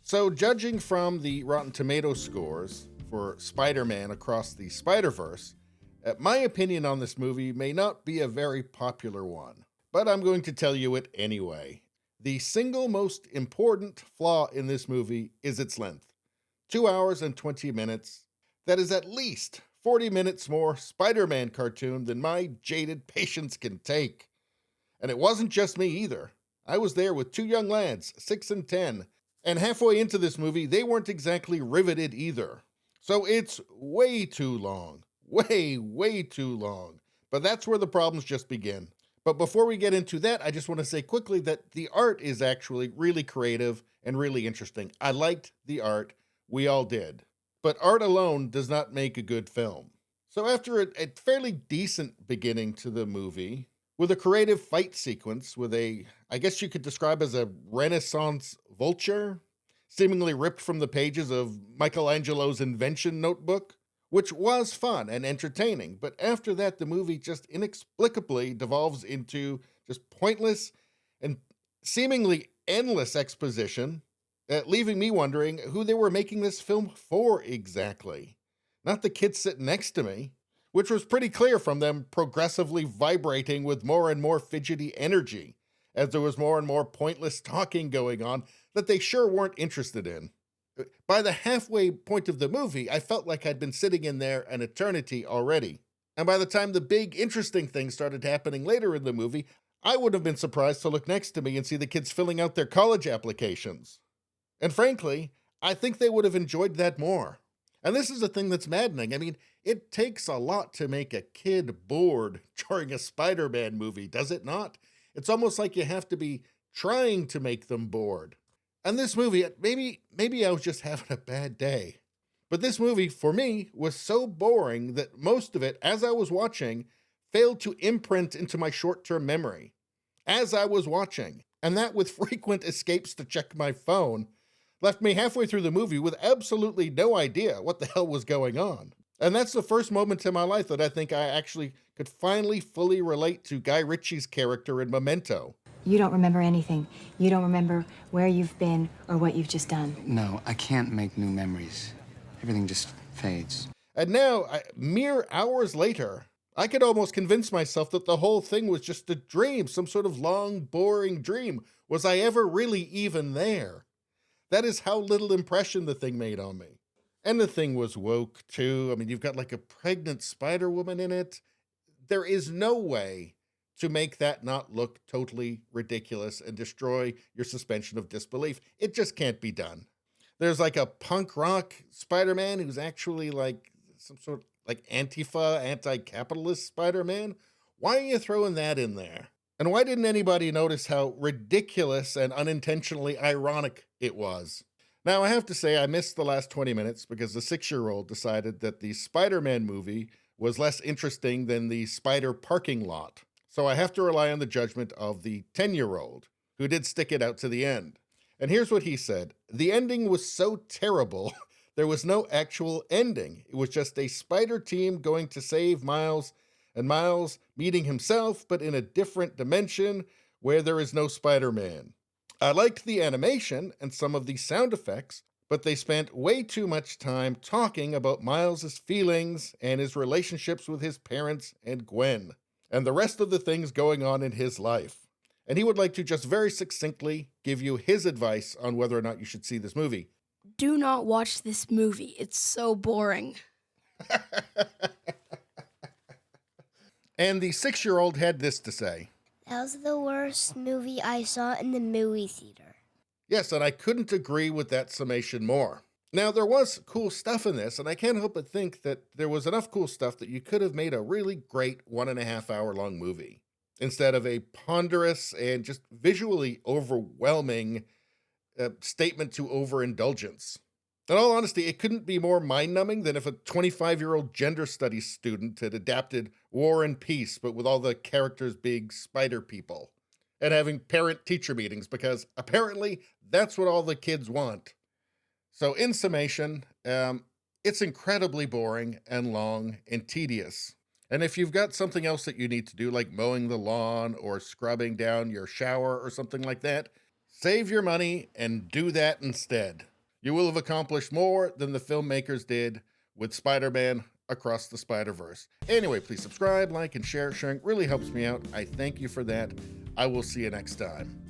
So, judging from the Rotten Tomato scores for Spider-Man Across the Spider-Verse, my opinion on this movie may not be a very popular one, but I'm going to tell you it anyway. The single most important flaw in this movie is its length. 2 hours and 20 minutes. That is at least 40 minutes more Spider-Man cartoon than my jaded patience can take. And it wasn't just me either. I was there with two young lads, 6 and 10, and halfway into this movie, they weren't exactly riveted either. So it's way too long. Way too long. But that's where the problems just begin. But before we get into that, I just want to say quickly that the art is actually really creative and really interesting. I liked the art. We all did. But art alone does not make a good film. So after a fairly decent beginning to the movie, with a creative fight sequence with I guess you could describe as a Renaissance vulture, seemingly ripped from the pages of Michelangelo's invention notebook, which was fun and entertaining. But after that, the movie just inexplicably devolves into just pointless and seemingly endless exposition, leaving me wondering who they were making this film for exactly. Not the kids sitting next to me, which was pretty clear from them progressively vibrating with more and more fidgety energy, as there was more and more pointless talking going on that they sure weren't interested in. By the halfway point of the movie, I felt like I'd been sitting in there an eternity already. And by the time the big interesting things started happening later in the movie, I would have been surprised to look next to me and see the kids filling out their college applications. And frankly, I think they would have enjoyed that more. And this is the thing that's maddening. I mean, it takes a lot to make a kid bored during a Spider-Man movie, does it not? It's almost like you have to be trying to make them bored. And this movie, maybe I was just having a bad day. But this movie, for me, was so boring that most of it, as I was watching, failed to imprint into my short-term memory. As I was watching, and that with frequent escapes to check my phone, left me halfway through the movie with absolutely no idea what the hell was going on. And that's the first moment in my life that I think I actually could finally fully relate to Guy Ritchie's character in Memento. You don't remember anything. You don't remember where you've been or what you've just done. No, I can't make new memories. Everything just fades. And now, mere hours later, I could almost convince myself that the whole thing was just a dream, some sort of long, boring dream. Was I ever really even there? That is how little impression the thing made on me. And the thing was woke, too. I mean, you've got like a pregnant Spider-Woman in it. There is no way to make that not look totally ridiculous and destroy your suspension of disbelief. It just can't be done. There's like a punk rock Spider-Man who's actually like some sort of like Antifa, anti-capitalist Spider-Man. Why are you throwing that in there? And why didn't anybody notice how ridiculous and unintentionally ironic it was? Now, I have to say I missed the last 20 minutes because the 6-year-old decided that the Spider-Man movie was less interesting than the Spider parking lot. So I have to rely on the judgment of the 10-year-old, who did stick it out to the end. And here's what he said. The ending was so terrible, there was no actual ending. It was just a spider team going to save Miles, and Miles meeting himself, but in a different dimension where there is no Spider-Man. I liked the animation and some of the sound effects, but they spent way too much time talking about Miles' feelings and his relationships with his parents and Gwen, and the rest of the things going on in his life. And he would like to just very succinctly give you his advice on whether or not you should see this movie. Do not watch this movie. It's so boring. And the 6-year-old had this to say. That was the worst movie I saw in the movie theater. Yes, and I couldn't agree with that summation more. Now, there was cool stuff in this, and I can't help but think that there was enough cool stuff that you could have made a really great 1.5-hour-long movie, instead of a ponderous and just visually overwhelming statement to overindulgence. In all honesty, it couldn't be more mind-numbing than if a 25-year-old gender studies student had adapted War and Peace, but with all the characters being spider people, and having parent-teacher meetings, because apparently that's what all the kids want. So in summation, it's incredibly boring and long and tedious. And if you've got something else that you need to do, like mowing the lawn or scrubbing down your shower or something like that, save your money and do that instead. You will have accomplished more than the filmmakers did with Spider-Man Across the Spider-Verse. Anyway, please subscribe, like, and share. Sharing really helps me out. I thank you for that. I will see you next time.